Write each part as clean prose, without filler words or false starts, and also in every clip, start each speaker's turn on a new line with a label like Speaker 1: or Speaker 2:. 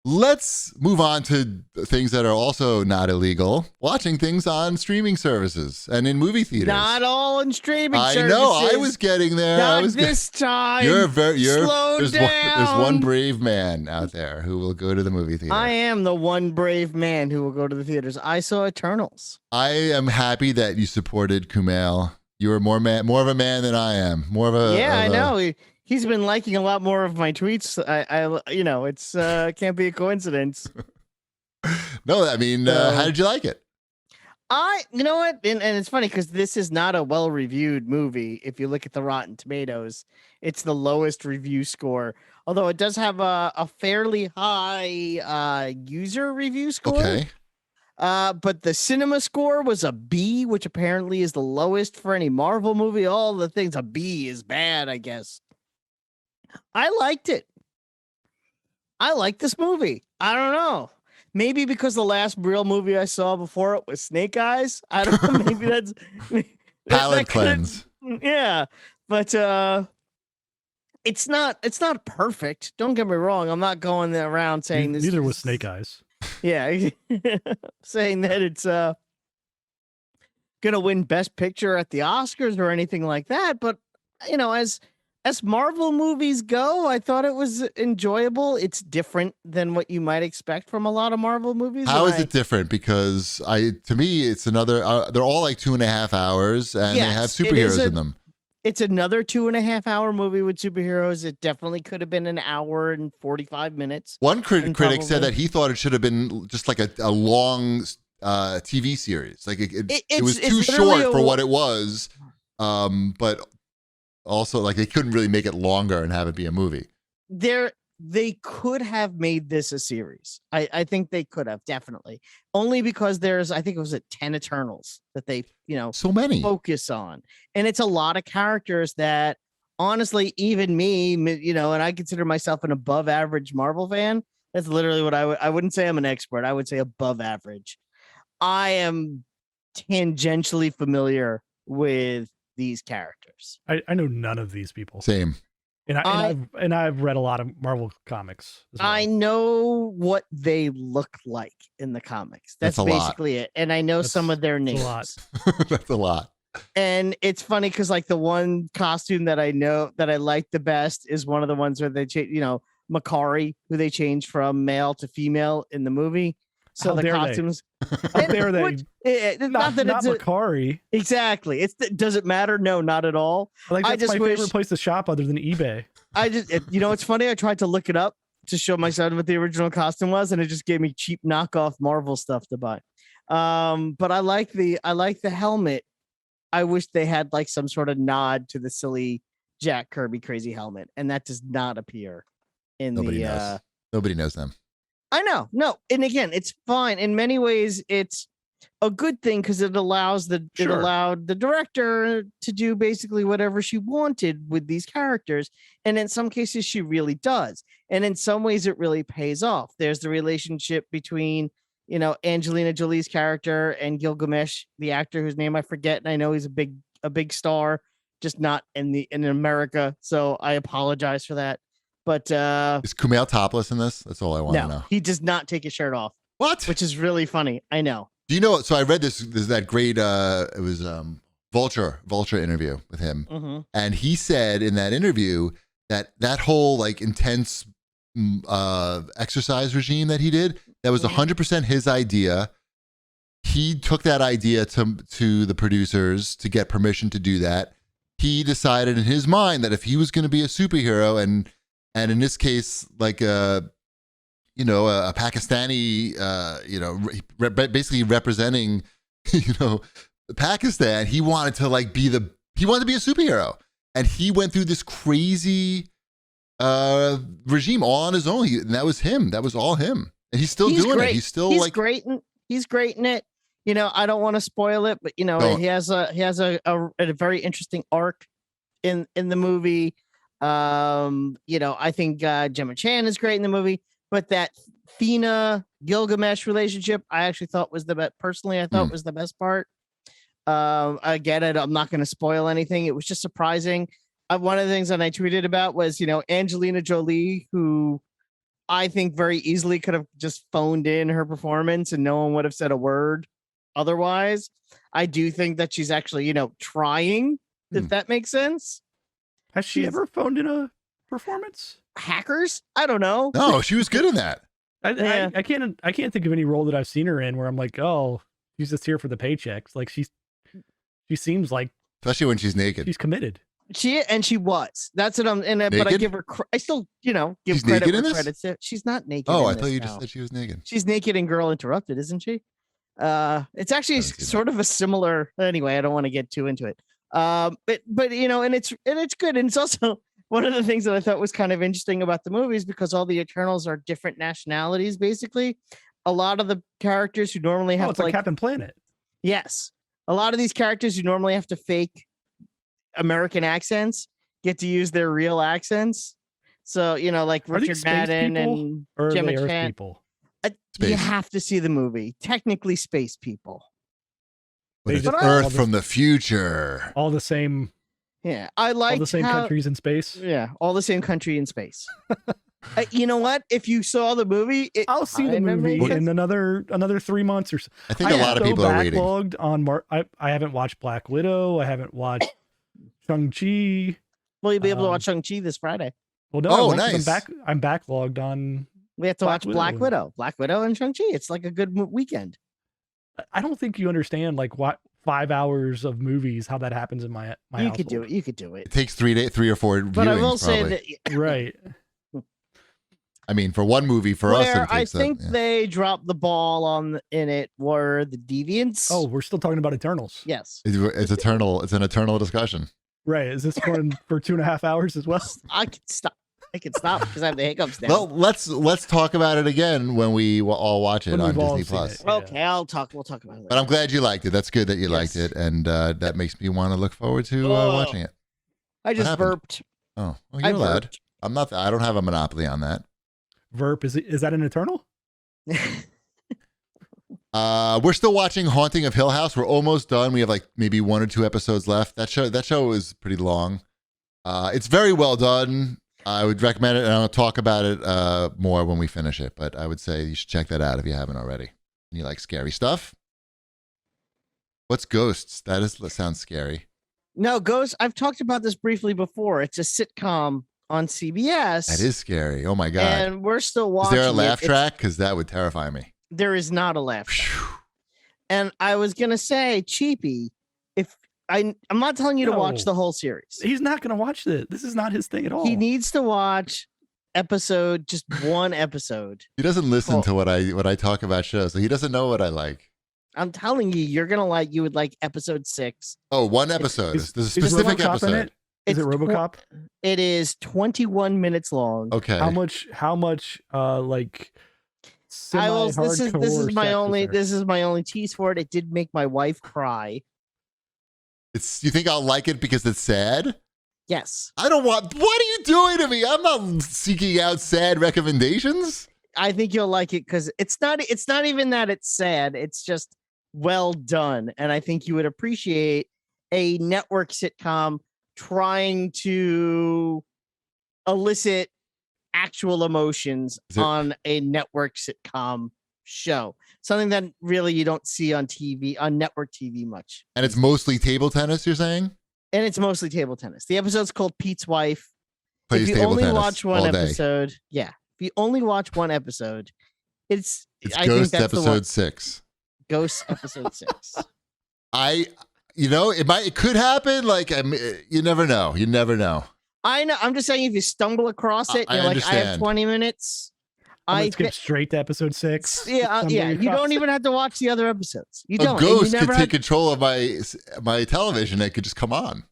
Speaker 1: Let's move on to things that are also not illegal. Watching things on streaming services and in movie theaters.
Speaker 2: Not all in streaming services.
Speaker 1: I know. I was getting there.
Speaker 2: Not this time.
Speaker 1: Slow
Speaker 2: down.
Speaker 1: There's one brave man out there who will go to the movie theater.
Speaker 2: I am the one brave man who will go to the theaters. I saw Eternals.
Speaker 1: I am happy that you supported Kumail. You were more of a man than I am.
Speaker 2: I know. He's been liking a lot more of my tweets. It's can't be a coincidence.
Speaker 1: No, I mean, how did you like it?
Speaker 2: You know what? And it's funny because this is not a well-reviewed movie. If you look at the Rotten Tomatoes, it's the lowest review score. Although it does have a fairly high user review score.
Speaker 1: Okay.
Speaker 2: But the cinema score was a B, which apparently is the lowest for any Marvel movie. All the things, a B is bad, I guess. I liked it. I like this movie. I don't know. Maybe because the last real movie I saw before it was Snake Eyes. I don't know. Maybe that's
Speaker 1: palate cleanse.
Speaker 2: Yeah, but it's not perfect. Don't get me wrong. I'm not going around saying this.
Speaker 3: Neither was Snake Eyes.
Speaker 2: Yeah, saying that it's gonna win Best Picture at the Oscars or anything like that. But as Marvel movies go, I thought it was enjoyable. It's different than what you might expect from a lot of Marvel movies.
Speaker 1: How is it different? Because to me, it's another. They're all like 2.5 hours, and they have superheroes in them.
Speaker 2: It's another 2.5 hour movie with superheroes. It definitely could have been an hour and 45 minutes.
Speaker 1: One critic said that he thought it should have been just like a long TV series. Like it was too short for what it was. But also, like, they couldn't really make it longer and have it be a movie.
Speaker 2: They could have made this a series. I think they could have, definitely. Only because I think it was 10 Eternals that they,
Speaker 1: so many
Speaker 2: focus on. And it's a lot of characters that, honestly, even me, and I consider myself an above average Marvel fan. That's literally what I wouldn't say I'm an expert. I would say above average. I am tangentially familiar with these characters.
Speaker 3: I know none of these people.
Speaker 1: Same.
Speaker 3: And I've read a lot of Marvel comics as well.
Speaker 2: I know what they look like in the comics. That's basically it. And I know some of their names.
Speaker 1: That's a lot.
Speaker 2: And it's funny because like the one costume that I know that I like the best is one of the ones where they change, Makari, who they changed from male to female in the movie. So the costumes.
Speaker 3: How dare they? Not Makari.
Speaker 2: Exactly. Does it matter? No, not at all.
Speaker 3: That's my favorite place to shop other than eBay.
Speaker 2: It's funny. I tried to look it up to show my son what the original costume was, and it just gave me cheap knockoff Marvel stuff to buy. But I like the helmet. I wish they had like some sort of nod to the silly Jack Kirby crazy helmet, and that does not appear in
Speaker 1: Nobody knows them.
Speaker 2: I know. No. And again, it's fine. In many ways, it's a good thing because it allowed the director to do basically whatever she wanted with these characters. And in some cases, she really does. And in some ways, it really pays off. There's the relationship between, Angelina Jolie's character and Gilgamesh, the actor whose name I forget. And I know he's a big star, just not in America. So I apologize for that. But
Speaker 1: is Kumail topless in this? That's all I want to know.
Speaker 2: He does not take his shirt off.
Speaker 1: What?
Speaker 2: Which is really funny. I know.
Speaker 1: Do you know? So I read this. There's that great. It was Vulture interview with him, and he said in that interview that whole like intense exercise regime that he did, that was 100% his idea. He took that idea to the producers to get permission to do that. He decided in his mind that if he was going to be a superhero and in this case, like a Pakistani, basically representing, Pakistan, he wanted to be a superhero, and he went through this crazy regime all on his own. And that was him. That was all him, and he's still doing it. He's great.
Speaker 2: He's great in it. I don't want to spoil it, but he has a very interesting arc in the movie. I think Gemma Chan is great in the movie, but that Thena Gilgamesh relationship I actually thought was the best. Personally, I thought was the best part. I get it. I'm not going to spoil anything. It was just surprising. One of the things that I tweeted about was, Angelina Jolie, who I think very easily could have just phoned in her performance and no one would have said a word otherwise. I do think that she's actually, trying, if that makes sense.
Speaker 3: Has she ever phoned in a performance?
Speaker 2: Hackers? I don't know.
Speaker 1: No, she was good in that.
Speaker 3: I can't think of any role that I've seen her in where I'm like, oh, she's just here for the paychecks. Like she seems like,
Speaker 1: especially when she's naked.
Speaker 3: She's committed.
Speaker 2: She was. That's what I'm in it. But I give her. I still, give
Speaker 1: she's
Speaker 2: credit
Speaker 1: where
Speaker 2: credit's due. She's not naked.
Speaker 1: Oh, I thought you just said she was naked.
Speaker 2: She's naked in Girl Interrupted, isn't she? It's actually sort of a similar. Anyway, I don't want to get too into it. But and it's good, and it's also one of the things that I thought was kind of interesting about the movies because all the Eternals are different nationalities. Basically, a lot of the characters who normally have
Speaker 3: it's like Captain Planet.
Speaker 2: Yes, a lot of these characters who normally have to fake American accents get to use their real accents. So, like Richard Madden and Gemma Chan.
Speaker 3: People?
Speaker 2: You have to see the movie. Technically space people.
Speaker 1: But it's Earth from the future.
Speaker 3: All the same.
Speaker 2: Yeah. I like
Speaker 3: all the same countries in space.
Speaker 2: Yeah. All the same country in space. You know what? If you saw the movie,
Speaker 3: I'll see the movie in another 3 months or so.
Speaker 1: I think a lot of people are waiting.
Speaker 3: I haven't watched Black Widow. I haven't watched Shang-Chi.
Speaker 2: Well, you'll be able to watch Shang-Chi this Friday.
Speaker 3: Well, no, nice. I'm backlogged on.
Speaker 2: We have to watch Black Widow and Shang-Chi. It's like a good weekend.
Speaker 3: I don't think you understand like what 5 hours of movies, how that happens in my
Speaker 2: You could do it. You could do it.
Speaker 1: It takes 3 or 4 viewings.
Speaker 2: But I will say that
Speaker 3: right.
Speaker 1: I mean, for one movie, for us,
Speaker 2: I think they dropped the ball in it were the Deviants.
Speaker 3: Oh, we're still talking about Eternals.
Speaker 2: Yes,
Speaker 1: it's eternal. It's an eternal discussion.
Speaker 3: Right? Is this going for 2.5 hours as well?
Speaker 2: I could stop because I have the hiccups now.
Speaker 1: Well, let's talk about it again when we all watch it on Disney Plus.
Speaker 2: Okay, we'll talk about it later.
Speaker 1: But I'm glad you liked it. That's good that you liked it, and that makes me want to look forward to watching it.
Speaker 2: I just burped.
Speaker 1: Oh, well, you're allowed. I'm not. I don't have a monopoly on that.
Speaker 3: Verp, is that an Eternal?
Speaker 1: We're still watching Haunting of Hill House. We're almost done. We have like maybe 1 or 2 episodes left. That show is pretty long. It's very well done. I would recommend it, and I'll talk about it more when we finish it. But I would say you should check that out if you haven't already. And you like scary stuff? What's Ghosts? That sounds scary.
Speaker 2: No, Ghosts. I've talked about this briefly before. It's a sitcom on CBS.
Speaker 1: That is scary. Oh my god!
Speaker 2: And we're still watching.
Speaker 1: Is there a laugh track? Because that would terrify me.
Speaker 2: There is not a laugh track. And I was gonna say, Cheapy, if I'm not telling you to watch the whole series.
Speaker 3: He's not gonna watch this. This is not his thing at all.
Speaker 2: He needs to watch just one episode.
Speaker 1: He doesn't listen to what I talk about shows, so he doesn't know what I like.
Speaker 2: I'm telling you, you would like episode 6.
Speaker 1: Oh, one episode. There's a specific episode.
Speaker 3: Is it RoboCop?
Speaker 2: It is 21 minutes long.
Speaker 1: Okay.
Speaker 3: How much like
Speaker 2: this is my only tease for it. It did make my wife cry.
Speaker 1: You think I'll like it because it's sad?
Speaker 2: Yes.
Speaker 1: I don't want. What are you doing to me? I'm not seeking out sad recommendations.
Speaker 2: I think you'll like it because it's not even that it's sad. It's just well done, and I think you would appreciate a network sitcom trying to elicit actual emotions on a network sitcom show. Something that really you don't see on TV, on network TV much.
Speaker 1: And it's mostly table tennis, you're saying?
Speaker 2: And it's mostly table tennis. The episode's called Pete's Wife.
Speaker 1: Plays
Speaker 2: if you only
Speaker 1: tennis
Speaker 2: watch one episode, if you only watch one episode, it's
Speaker 1: Ghost episode 6.
Speaker 2: Ghost episode 6.
Speaker 1: It could happen. Like, you never know. You never know.
Speaker 2: I know. I'm just saying, if you stumble across it, you're like, I have 20 minutes.
Speaker 3: I skip straight to episode 6.
Speaker 2: Yeah. You don't even have to watch the other episodes. You don't.
Speaker 1: A ghost could take control of my television. It could just come on.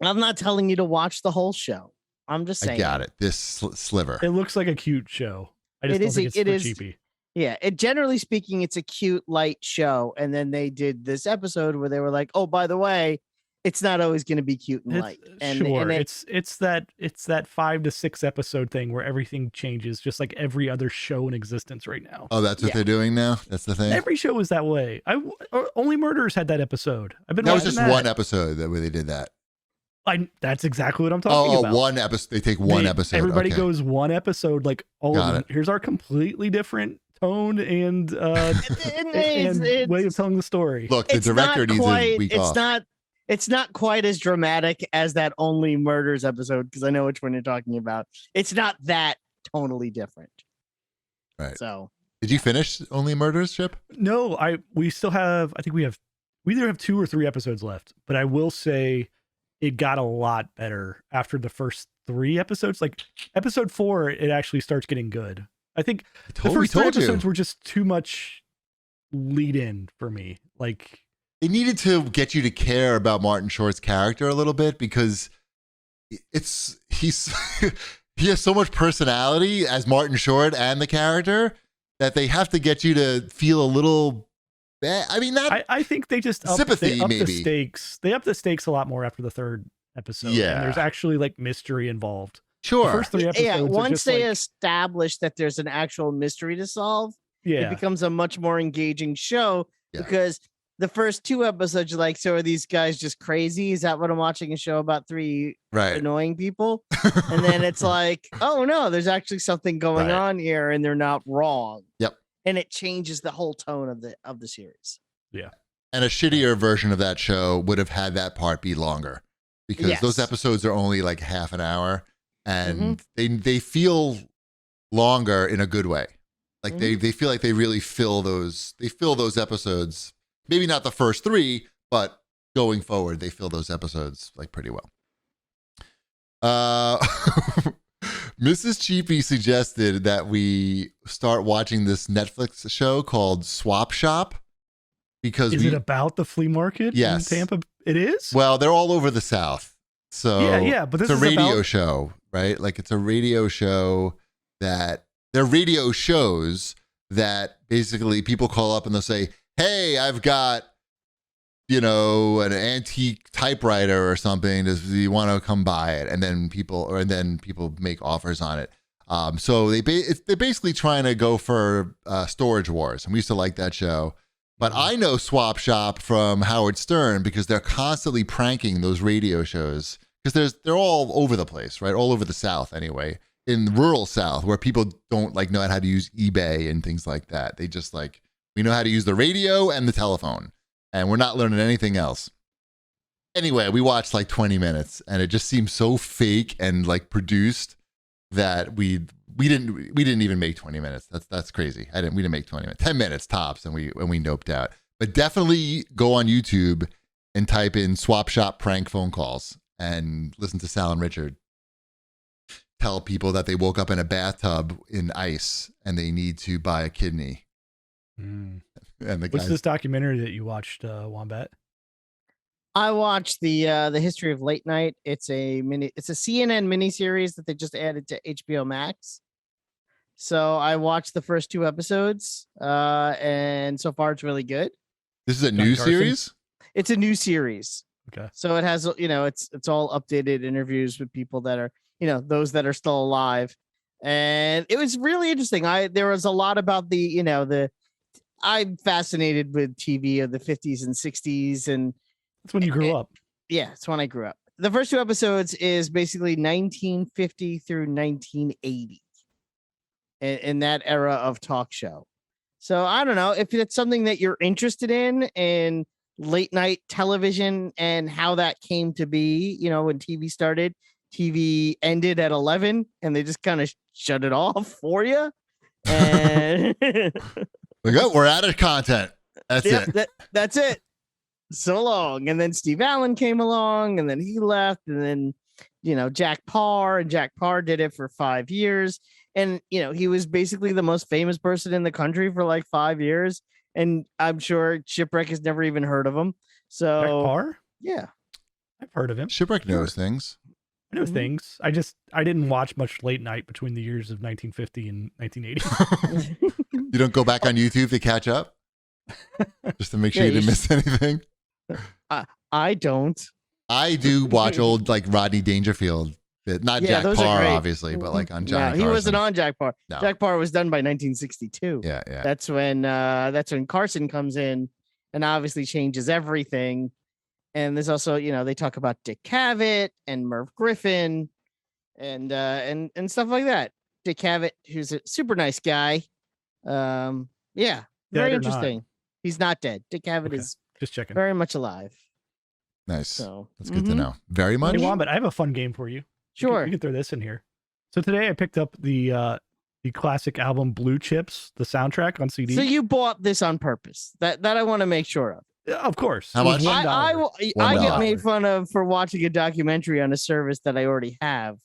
Speaker 2: I'm not telling you to watch the whole show. I'm just saying.
Speaker 1: I got it. This sliver.
Speaker 3: It looks like a cute show. I just don't think it's for cheapy.
Speaker 2: Yeah, generally speaking, it's a cute, light show. And then they did this episode where they were like, "Oh, by the way, it's not always going to be cute and light."
Speaker 3: It's that 5 to 6 episode thing where everything changes, just like every other show in existence right now.
Speaker 1: Oh, that's what they're doing now. That's the thing.
Speaker 3: Every show is that way. Only Murders had that episode.
Speaker 1: That was just one episode where they did that.
Speaker 3: That's exactly what I'm talking about.
Speaker 1: One episode. They take one episode.
Speaker 3: Everybody
Speaker 1: Okay.
Speaker 3: goes one episode, like, here's our completely different tone and way of telling the story.
Speaker 1: Look, the director needs a week off.
Speaker 2: It's not quite as dramatic as that Only Murders episode, because I know which one you're talking about. It's not that tonally different.
Speaker 1: Right.
Speaker 2: So,
Speaker 1: did you finish Only Murders, Chip?
Speaker 3: No, we still have. I think we either have 2 or 3 episodes left. But I will say, it got a lot better after the first 3 episodes. Like episode 4, it actually starts getting good. I think the first 3 episodes were just too much lead in for me. Like,
Speaker 1: they needed to get you to care about Martin Short's character a little bit, because he has so much personality as Martin Short and the character that they have to get you to feel a little bad. I mean,
Speaker 3: I think they just
Speaker 1: sympathy,
Speaker 3: up
Speaker 1: maybe.
Speaker 3: the stakes. They up the stakes a lot more after the 3rd episode.
Speaker 1: Yeah,
Speaker 3: and there's actually like mystery involved.
Speaker 1: Sure.
Speaker 3: The first 3 episodes.
Speaker 2: Yeah, once they
Speaker 3: like,
Speaker 2: establish that there's an actual mystery to solve,
Speaker 3: it
Speaker 2: becomes a much more engaging show. Because the first 2 episodes, you're like, so are these guys just crazy? Is that what I'm watching, a show about 3 annoying people? And then it's like, oh no, there's actually something going on here, and they're not wrong.
Speaker 1: Yep.
Speaker 2: And it changes the whole tone of the series.
Speaker 3: Yeah.
Speaker 1: And a shittier version of that show would have had that part be longer, because those episodes are only like half an hour, and they feel longer in a good way. Like they feel like they really fill those episodes. Maybe not the first 3, but going forward, they fill those episodes like pretty well. Mrs. Cheapy suggested that we start watching this Netflix show called Swap Shop, because
Speaker 3: is it about the flea market in Tampa? It is?
Speaker 1: Well, they're all over the South. So
Speaker 3: but this
Speaker 1: it's a radio show, right? Like, it's a radio show that they're radio shows that basically people call up and they'll say, hey, I've got, an antique typewriter or something. Do you want to come buy it? And then people make offers on it. So they're basically trying to go for storage wars. And we used to like that show. But I know Swap Shop from Howard Stern, because they're constantly pranking those radio shows, because they're all over the place, right? All over the South anyway. In the rural South, where people don't know how to use eBay and things like that. They just we know how to use the radio and the telephone, and we're not learning anything else. Anyway, we watched 20 minutes, and it just seemed so fake and produced that we didn't even make 20 minutes. That's crazy. We didn't make 20 minutes, 10 minutes tops, and we noped out. But definitely go on YouTube and type in Swap Shop prank phone calls and listen to Sal and Richard tell people that they woke up in a bathtub in ice and they need to buy a kidney. And
Speaker 3: what's this documentary that you watched, Wombat?
Speaker 2: I watched the history of late night. It's a CNN miniseries that they just added to HBO Max. So I watched the first 2 episodes, and so far it's really good.
Speaker 1: This is a new series?
Speaker 2: It's a new series.
Speaker 3: Okay.
Speaker 2: So it has, it's all updated interviews with people that are, those that are still alive. And it was really interesting. There was a lot about I'm fascinated with TV of the 50s and 60s. And
Speaker 3: that's when you grew up.
Speaker 2: Yeah, it's when I grew up. The first 2 episodes is basically 1950 through 1980 in that era of talk show. So I don't know if it's something that you're interested in late night television and how that came to be. When TV started, TV ended at 11 and they just kind of shut it off for you. And
Speaker 1: we're out of content. That's it.
Speaker 2: That's it. So long. And then Steve Allen came along, and then he left, and then Jack Parr did it for 5 years, and he was basically the most famous person in the country for 5 years, and I'm sure Shipwreck has never even heard of him. So
Speaker 3: Jack Parr?
Speaker 2: Yeah,
Speaker 3: I've heard of him.
Speaker 1: Shipwreck knows things.
Speaker 3: I know things. I didn't watch much late night between the years of 1950 and 1980.
Speaker 1: You don't go back on YouTube to catch up just to make sure you didn't miss anything?
Speaker 2: I don't.
Speaker 1: I do watch old Rodney Dangerfield. Not Jack Parr, obviously, but on Johnny Carson.
Speaker 2: He wasn't on Jack Parr.
Speaker 1: No.
Speaker 2: Jack Parr was done by 1962.
Speaker 1: Yeah.
Speaker 2: That's when Carson comes in and obviously changes everything. And there's also, they talk about Dick Cavett and Merv Griffin and stuff like that. Dick Cavett, who's a super nice guy. Yeah, very interesting. He's not dead. Dick Cavett is
Speaker 3: just checking.
Speaker 2: Very much alive.
Speaker 1: Nice.
Speaker 2: So
Speaker 1: that's good to know. Very much.
Speaker 3: Hey, Wombat, I have a fun game for you.
Speaker 2: Sure.
Speaker 3: You can throw this in here. So today I picked up the classic album Blue Chips, the soundtrack on CD.
Speaker 2: So you bought this on purpose. That I want to make sure of.
Speaker 3: Of course.
Speaker 1: How much?
Speaker 2: I get made fun of for watching a documentary on a service that I already have,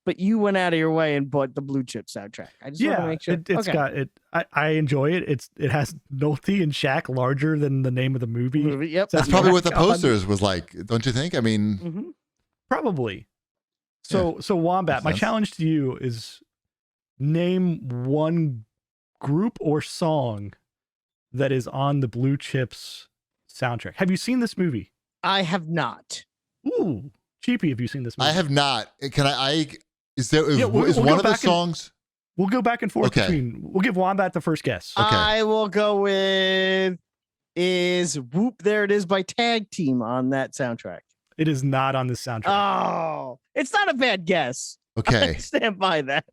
Speaker 2: but you went out of your way and bought the Blue Chip soundtrack. I just want to make sure.
Speaker 3: It's got it. I enjoy it. It has Nolte and Shaq larger than the name of the movie.
Speaker 2: Yep.
Speaker 1: That's probably what the posters was like, don't you think? I mean,
Speaker 3: probably. So Wombat, my challenge to you is name one group or song that is on the Blue Chips soundtrack. Have you seen this movie?
Speaker 2: I have not.
Speaker 3: Ooh, Cheapy, have you seen this movie?
Speaker 1: I have not. Can is one of the songs?
Speaker 3: We'll go back and forth between. We'll give Wombat the first guess.
Speaker 2: Okay. I will go with is Whoop There It Is by Tag Team on that soundtrack.
Speaker 3: It is not on this soundtrack.
Speaker 2: Oh, it's not a bad guess.
Speaker 1: Okay.
Speaker 2: I stand by that.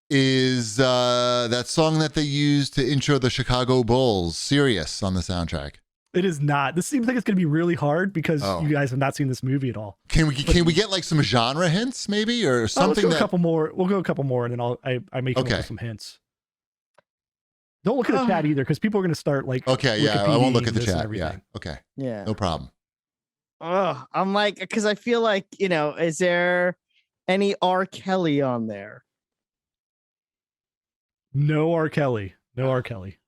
Speaker 1: Is that song that they used to intro the Chicago Bulls, Sirius, on the soundtrack?
Speaker 3: It is not. This seems like it's going to be really hard because you guys have not seen this movie at all.
Speaker 1: Can we get like some genre hints maybe or something?
Speaker 3: Let's go a couple more. We'll go a couple more, and then I make some hints. Don't look at the chat either, because people are going to start like.
Speaker 1: Okay, yeah, I won't look at the chat. Yeah, okay,
Speaker 2: yeah,
Speaker 1: no problem.
Speaker 2: Oh, I'm like, because I feel like is there any R. Kelly on there?
Speaker 3: No R. Kelly. No R. Kelly.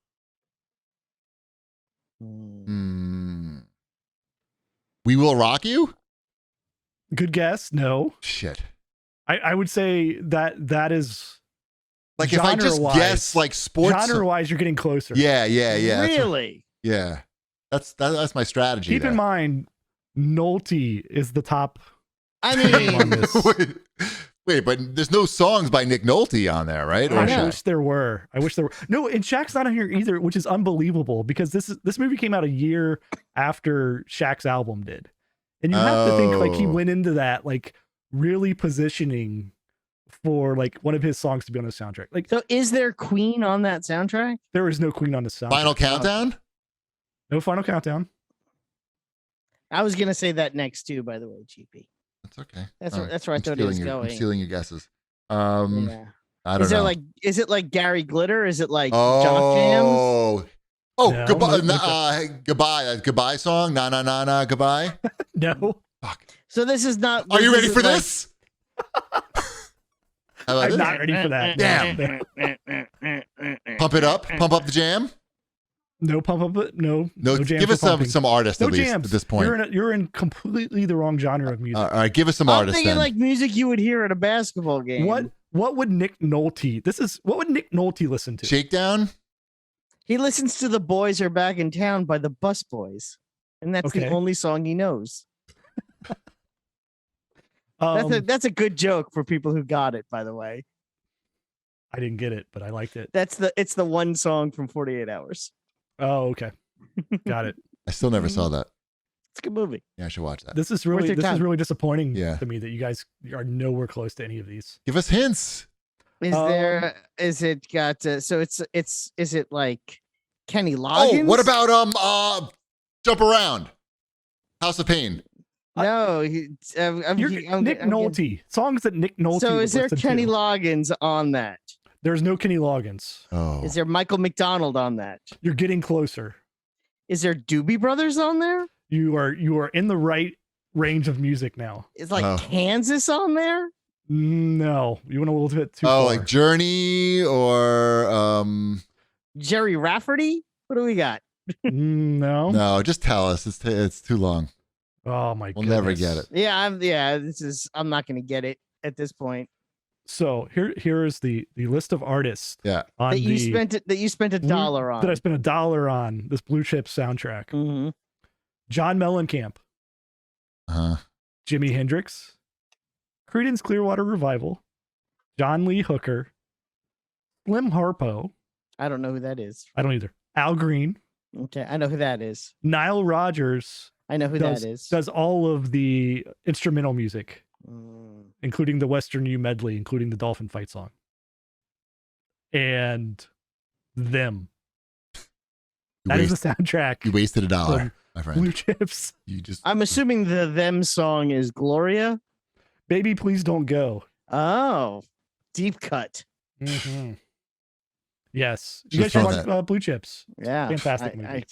Speaker 1: We Will Rock You?
Speaker 3: Good guess. No.
Speaker 1: Shit.
Speaker 3: I would say that is
Speaker 1: like, if I just guess like sports
Speaker 3: genre wise, you're getting closer.
Speaker 1: Yeah.
Speaker 2: Really?
Speaker 1: Yeah. That's my strategy.
Speaker 3: Keep in mind, Nolte is the top.
Speaker 2: I mean,
Speaker 3: on this.
Speaker 1: Wait, but there's no songs by Nick Nolte on there, right?
Speaker 3: I wish there were. No, and Shaq's not on here either, which is unbelievable because this movie came out a year after Shaq's album did, and you have to think like he went into that like really positioning for like one of his songs to be on the soundtrack. Like,
Speaker 2: so is there Queen on that soundtrack?
Speaker 3: There is no Queen on the soundtrack.
Speaker 1: Final Countdown?
Speaker 3: No Final Countdown.
Speaker 2: I was gonna say that next too, by the way, Cheapy.
Speaker 1: That's okay.
Speaker 2: That's where I thought it was going.
Speaker 1: I'm stealing your guesses. I don't know.
Speaker 2: Is it like Gary Glitter? Is it like Jock Jams?
Speaker 1: No, goodbye. Goodbye song. Na goodbye.
Speaker 3: No.
Speaker 1: Fuck.
Speaker 2: So this is not.
Speaker 1: Are you ready for this?
Speaker 3: I'm not ready for that.
Speaker 1: Damn. Pump it up. Pump up the jam.
Speaker 3: No pump up. No.
Speaker 1: Give us some artists at least
Speaker 3: jams.
Speaker 1: At this point.
Speaker 3: You're in completely the wrong genre of music.
Speaker 1: All right, give us some artists.
Speaker 2: I'm thinking like music you would hear at a basketball game.
Speaker 3: What would Nick Nolte? What would Nick Nolte listen to?
Speaker 1: Shakedown.
Speaker 2: He listens to "The Boys Are Back in Town" by the Bus Boys, and that's the only song he knows. That's a good joke for people who got it. By the way,
Speaker 3: I didn't get it, but I liked it.
Speaker 2: It's the one song from 48 Hours.
Speaker 3: Oh, okay. Got it.
Speaker 1: I still never saw that.
Speaker 2: It's a good movie.
Speaker 1: Yeah, I should watch that.
Speaker 3: This is really disappointing to me that you guys are nowhere close to any of these.
Speaker 1: Give us hints.
Speaker 2: Is it like Kenny Loggins?
Speaker 1: Oh, what about Jump Around? House of Pain.
Speaker 2: No,
Speaker 3: Nick Nolte. Songs that Nick Nolte.
Speaker 2: So is there Kenny Loggins on that?
Speaker 3: There's no Kenny Loggins.
Speaker 1: Oh.
Speaker 2: Is there Michael McDonald on that?
Speaker 3: You're getting closer.
Speaker 2: Is there Doobie Brothers on there?
Speaker 3: You are in the right range of music now.
Speaker 2: Is like Kansas on there?
Speaker 3: No, you went a little bit too far.
Speaker 1: Like Journey or
Speaker 2: Jerry Rafferty? What do we got?
Speaker 1: No, just tell us. It's too long.
Speaker 3: Oh my god.
Speaker 1: We'll never get it.
Speaker 2: Yeah, I'm not gonna get it at this point.
Speaker 3: So here is the list of artists.
Speaker 1: Yeah.
Speaker 2: That you spent $1 on.
Speaker 3: That I spent $1 on this Blue Chip soundtrack.
Speaker 2: Mm-hmm.
Speaker 3: John Mellencamp. Jimi Hendrix. Creedence Clearwater Revival. John Lee Hooker. Slim Harpo.
Speaker 2: I don't know who that is.
Speaker 3: I don't either. Al Green.
Speaker 2: Okay, I know who that is.
Speaker 3: Nile Rodgers.
Speaker 2: I know who that is.
Speaker 3: Does all of the instrumental music,
Speaker 2: Mm.
Speaker 3: including the Western U medley, including the dolphin fight song, and them. That is the soundtrack.
Speaker 1: You wasted $1, my friend.
Speaker 3: Blue Chips.
Speaker 2: I'm assuming the them song is Gloria.
Speaker 3: Baby, please don't go.
Speaker 2: Oh, deep cut.
Speaker 3: Mm-hmm. Yes, you guys should watch Blue Chips.
Speaker 2: Yeah,
Speaker 3: fantastic movie.